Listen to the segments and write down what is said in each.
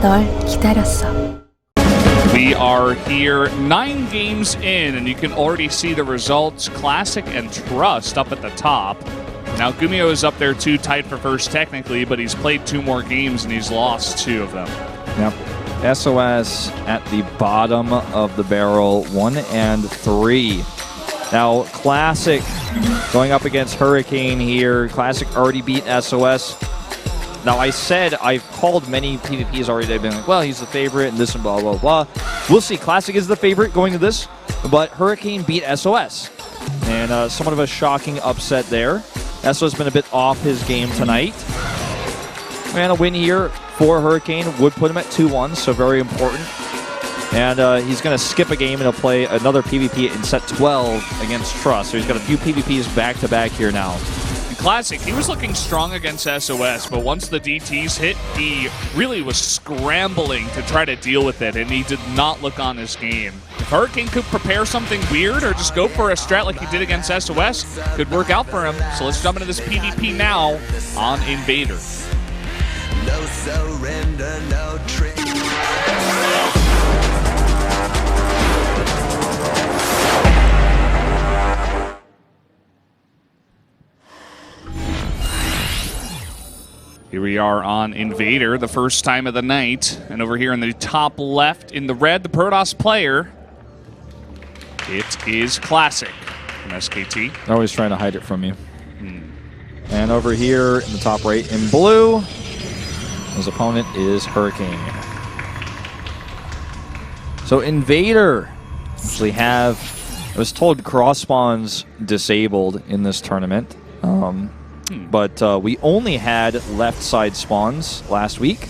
널 기다렸어. We are here 9 games in, and you can already see the results. Classic and Trust up at the top. Now, Gumio is up there too, tied for first technically, but he's played 2 more games and he's lost 2 of them. Yep. SOS at the bottom of the barrel, 1 and 3. Now, Classic going up against Hurricane here. Classic already beat SOS. Now, I've called many PvPs already. They've been like, well, he's the favorite and this and blah, blah, blah. We'll see. Classic is the favorite going to this, but Hurricane beat SOS. And somewhat of a shocking upset there. SOS has been a bit off his game tonight. And a win here for Hurricane would put him at 2-1, so very important. And he's going to skip a game and he'll play another PvP in set 12 against Trust. So he's got a few PvPs back-to-back here now. Classic, he was looking strong against SOS, but once the DTs hit, he really was scrambling to try to deal with it, and he did not look on his game. If Hurricane could prepare something weird or just go for a strat like he did against SOS, could work out for him. So let's jump into this PvP now on Invader. No surrender, no trick. Here we are on Invader, the first time of the night. And over here in the top left in the red, the Protoss player, it is Classic from SKT. Always trying to hide it from you. And over here in the top right in blue, his opponent is Hurricane. So Invader actually I was told cross spawns disabled in this tournament. But we only had left side spawns last week.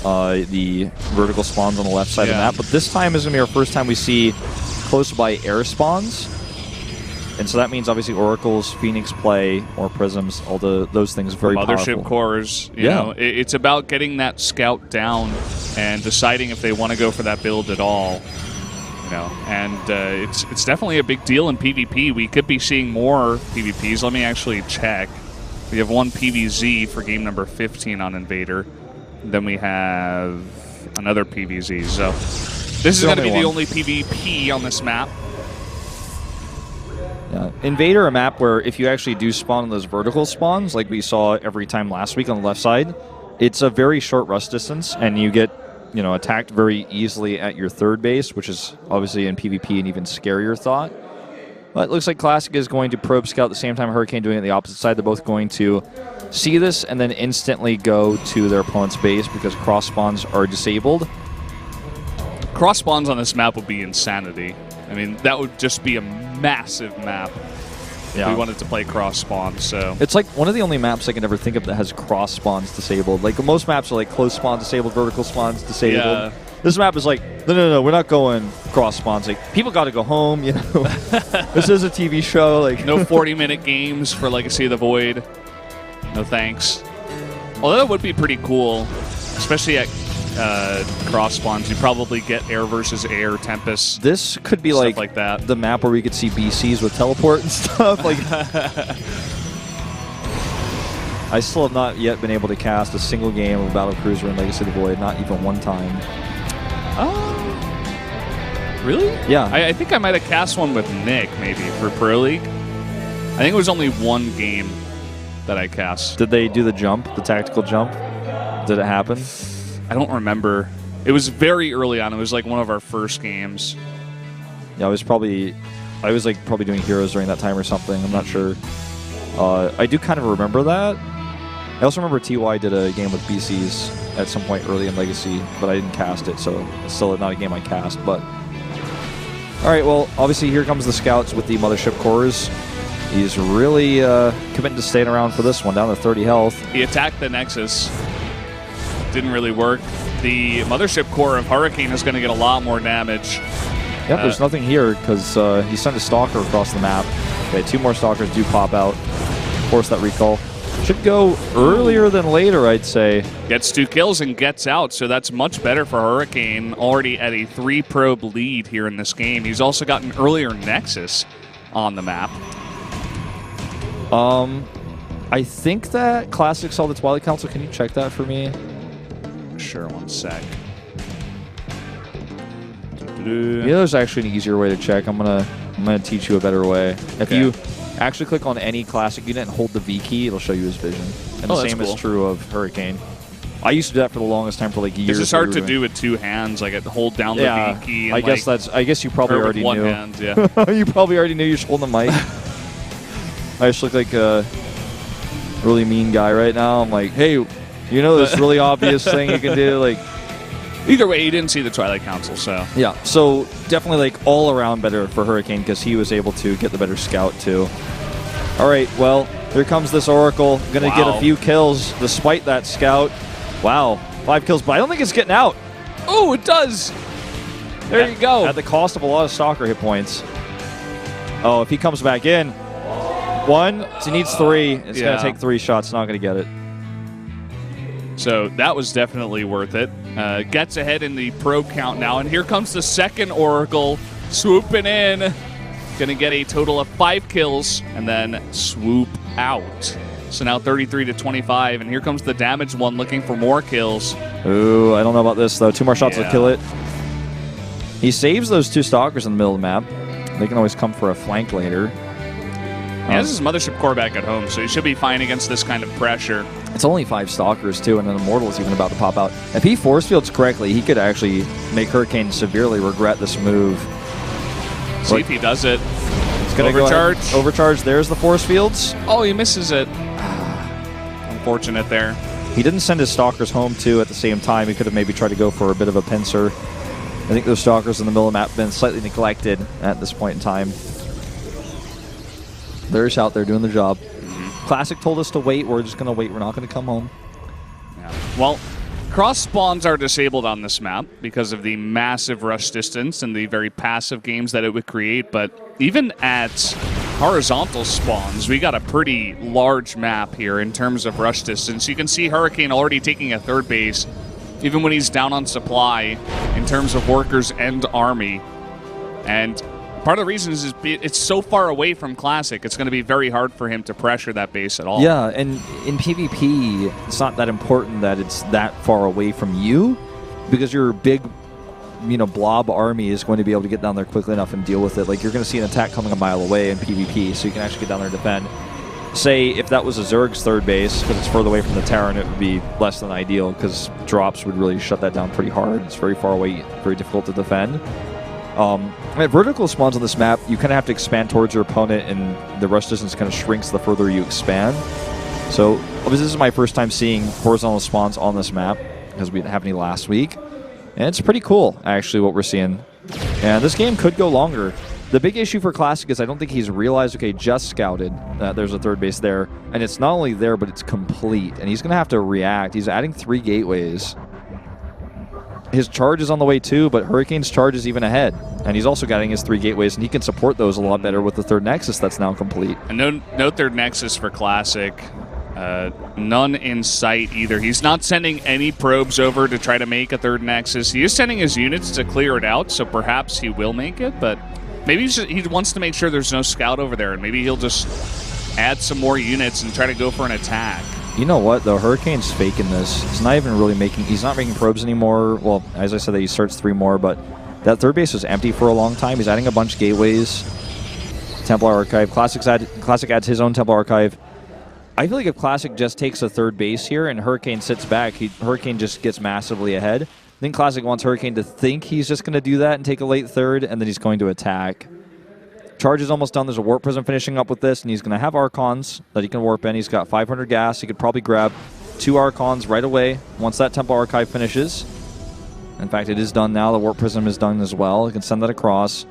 The vertical spawns on the left side of the map. But this time is going to be our first time we see close by air spawns. And so that means obviously Oracles, Phoenix play, or Prisms, all those things very Mothership powerful. cores. You know, it's about getting that scout down and deciding if they want to go for that build at all. You know, and it's definitely a big deal in PvP. We could be seeing more PvPs. Let me actually check. We have 1 PvZ for game number 15 on Invader. Then we have another PvZ. So this is going to be the only PvP on this map. Yeah. Invader, a map where if you actually do spawn on those vertical spawns, like we saw every time last week on the left side, it's a very short rust distance, and you get attacked very easily at your third base, which is obviously in PvP an even scarier thought. But it looks like Classic is going to probe scout at the same time Hurricane doing it on the opposite side. They're both going to see this and then instantly go to their opponent's base because cross spawns are disabled. Cross spawns on this map would be insanity. I mean, that would just be a massive map if we wanted to play cross spawns. So it's like one of the only maps I can ever think of that has cross spawns disabled. Like most maps are like close spawn disabled, vertical spawns disabled. Yeah. This map is like, no, we're not going cross spawns. Like, people got to go home, you know. This is a TV show. Like, no 40-minute games for Legacy of the Void. No thanks. Although that would be pretty cool, especially at cross spawns. You probably get air versus air, Tempest. This could be like that. The map where we could see BCs with teleport and stuff. Like, I still have not yet been able to cast a single game of Battlecruiser in Legacy of the Void, not even one time. Really? Yeah. I think I might have cast one with Nick, maybe, for Pro League. I think it was only 1 game that I cast. Did they do the jump, the tactical jump? Did it happen? I don't remember. It was very early on. It was like one of our first games. Yeah, I was probably doing Heroes during that time or something. I'm not sure. I do kind of remember that. I also remember TY did a game with BCs at some point early in Legacy, but I didn't cast it, so it's still not a game I cast. But all right, well, obviously here comes the scouts with the Mothership cores. He's really committed to staying around for this one, down to 30 health. He attacked the Nexus. Didn't really work. The Mothership core of Hurricane is going to get a lot more damage. Yep, there's nothing here because he sent a Stalker across the map. Okay, 2 more Stalkers do pop out. Force that recall. Should go earlier than later, I'd say. Gets 2 kills and gets out, so that's much better for Hurricane. Already at a 3-probe lead here in this game. He's also got an earlier Nexus on the map. I think that Classic saw the Twilight Council. Can you check that for me? Sure, one sec. There's actually an easier way to check. I'm gonna teach you a better way. If you actually click on any classic unit and hold the V key, it'll show you his vision. And the same is true of Hurricane. I used to do that for the longest time for like years. It's hard to do with two hands. Like hold down the V key. And I guess you probably already one knew. Hand, yeah. You probably already knew you're holding the mic. I just look like a really mean guy right now. I'm like, hey, you know this really obvious thing you can do, like. Either way, he didn't see the Twilight Council, so. Yeah, so definitely like all around better for Hurricane because he was able to get the better scout too. All right, well, here comes this Oracle. Going to get a few kills despite that scout. Wow, 5 kills, but I don't think it's getting out. Oh, it does. There you go. At the cost of a lot of Stalker hit points. Oh, if he comes back in. 1, he needs 3. It's going to take 3 shots, not going to get it. So that was definitely worth it. Gets ahead in the probe count now, and here comes the second Oracle swooping in. Going to get a total of 5 kills and then swoop out. So now 33-25, and here comes the damaged one looking for more kills. Ooh, I don't know about this, though. 2 more shots will kill it. He saves those 2 Stalkers in the middle of the map. They can always come for a flank later. He has his Mothership core back at home, so he should be fine against this kind of pressure. It's only 5 Stalkers, too, and an Immortal is even about to pop out. If he force fields correctly, he could actually make Hurricane severely regret this move. See if he does it. It's going to overcharge. Overcharge. There's the force fields. Oh, he misses it. Unfortunate there. He didn't send his Stalkers home, too, at the same time. He could have maybe tried to go for a bit of a pincer. I think those Stalkers in the middle of the map have been slightly neglected at this point in time. They're just out there doing the job. Classic told us to wait. We're just going to wait. We're not going to come home. Yeah. Well, cross spawns are disabled on this map because of the massive rush distance and the very passive games that it would create. But even at horizontal spawns, we got a pretty large map here in terms of rush distance. You can see Hurricane already taking a 3rd base, even when he's down on supply in terms of workers and army. And part of the reason is it's so far away from Classic, it's going to be very hard for him to pressure that base at all. Yeah, and in PvP, it's not that important that it's that far away from you because your big, blob army is going to be able to get down there quickly enough and deal with it. Like, you're going to see an attack coming a mile away in PvP, so you can actually get down there and defend. Say, if that was a Zerg's 3rd base, because it's further away from the Terran, it would be less than ideal because drops would really shut that down pretty hard. It's very far away, very difficult to defend. At vertical spawns on this map, you kind of have to expand towards your opponent, and the rush distance kind of shrinks the further you expand. So, obviously, this is my first time seeing horizontal spawns on this map, because we didn't have any last week. And it's pretty cool, actually, what we're seeing. And this game could go longer. The big issue for Classic is I don't think he's realized, okay, just scouted that there's a 3rd base there. And it's not only there, but it's complete. And he's going to have to react. He's adding 3 gateways. His charge is on the way too, but Hurricane's charge is even ahead. And he's also getting his 3 gateways, and he can support those a lot better with the 3rd Nexus that's now complete. And no 3rd Nexus for Classic. None in sight either. He's not sending any probes over to try to make a 3rd Nexus. He is sending his units to clear it out, so perhaps he will make it, but maybe he wants to make sure there's no scout over there, and maybe he'll just add some more units and try to go for an attack. You know what, though? Hurricane's faking this. He's not even really making... He's not making probes anymore. Well, as I said, he starts 3 more, but that 3rd base was empty for a long time. He's adding a bunch of gateways. Templar Archive. Classic adds his own Templar Archive. I feel like if Classic just takes a 3rd base here and Hurricane sits back, Hurricane just gets massively ahead. I think Classic wants Hurricane to think he's just going to do that and take a late 3rd, and then he's going to attack. Charge is almost done. There's a Warp Prism finishing up with this, and he's going to have Archons that he can warp in. He's got 500 gas. He could probably grab 2 Archons right away once that Temple Archive finishes. In fact, it is done now. The Warp Prism is done as well. He can send that across.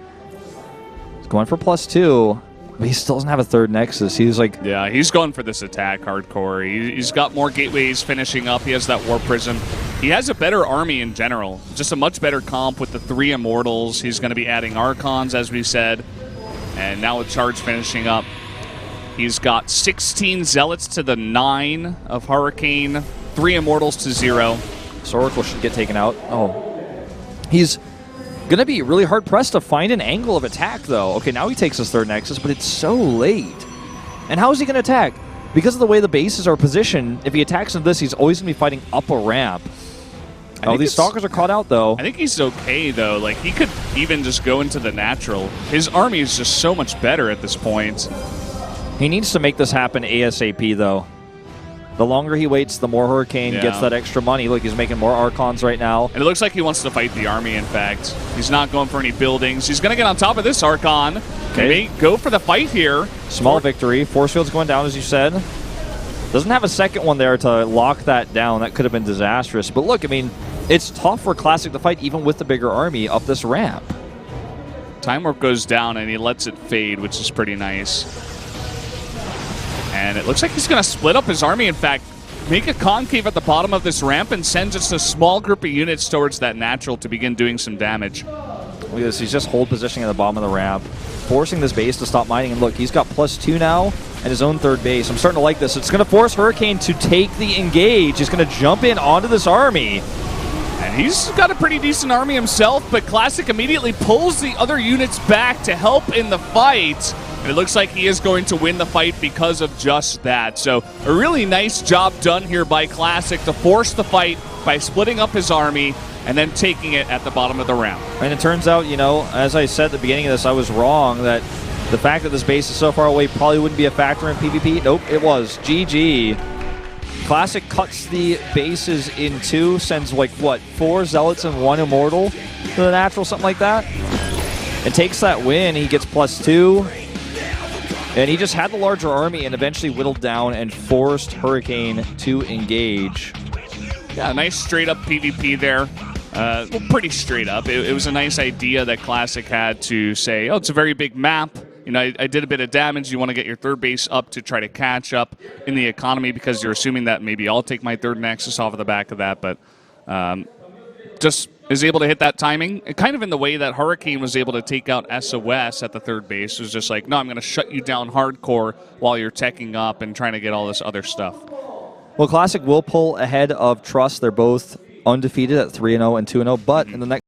He's going for +2, but he still doesn't have a 3rd Nexus. He's like... Yeah, he's going for this attack hardcore. He's got more gateways finishing up. He has that Warp Prism. He has a better army in general. Just a much better comp with the 3 Immortals. He's going to be adding Archons, as we said. And now with Charge finishing up, he's got 16 Zealots to the 9 of Hurricane, 3 Immortals to 0. Oracle should get taken out. Oh. He's going to be really hard-pressed to find an angle of attack, though. Okay, now he takes his 3rd Nexus, but it's so late. And how is he going to attack? Because of the way the bases are positioned, if he attacks into this, he's always going to be fighting up a ramp. Oh, these stalkers are caught out, though. I think he's okay, though. Like, he could even just go into the natural. His army is just so much better at this point. He needs to make this happen ASAP, though. The longer he waits, the more Hurricane gets that extra money. Look, he's making more Archons right now. And it looks like he wants to fight the army, in fact. He's not going for any buildings. He's going to get on top of this Archon. Okay. Maybe go for the fight here. Small victory. Force field's going down, as you said. Doesn't have a second one there to lock that down. That could have been disastrous. But look, I mean, it's tough for Classic to fight even with the bigger army up this ramp. Time Warp goes down, and he lets it fade, which is pretty nice. And it looks like he's going to split up his army. In fact, make a concave at the bottom of this ramp and send just a small group of units towards that natural to begin doing some damage. Look at this. He's just hold positioning at the bottom of the ramp, forcing this base to stop mining. And look, he's got +2 now and his own third base. I'm starting to like this. It's going to force Hurricane to take the engage. He's going to jump in onto this army. And he's got a pretty decent army himself, but Classic immediately pulls the other units back to help in the fight. And it looks like he is going to win the fight because of just that. So a really nice job done here by Classic to force the fight by splitting up his army and then taking it at the bottom of the round. And it turns out, you know, as I said at the beginning of this, I was wrong that the fact that this base is so far away probably wouldn't be a factor in PvP. Nope, it was. GG. Classic cuts the bases in 2, sends like, what, 4 Zealots and 1 Immortal to the natural, something like that. And takes that win. He gets +2. And he just had the larger army and eventually whittled down and forced Hurricane to engage. Yeah, nice straight up PvP there. Well, pretty straight up. It was a nice idea that Classic had to say, oh, it's a very big map. You know, I did a bit of damage. You want to get your third base up to try to catch up in the economy because you're assuming that maybe I'll take my third Nexus off of the back of that. But just is able to hit that timing, kind of in the way that Hurricane was able to take out SOS at the third base. It was just like, no, I'm going to shut you down hardcore while you're teching up and trying to get all this other stuff. Well, Classic will pull ahead of Trust. They're both undefeated at 3-0 and 2-0, but in the next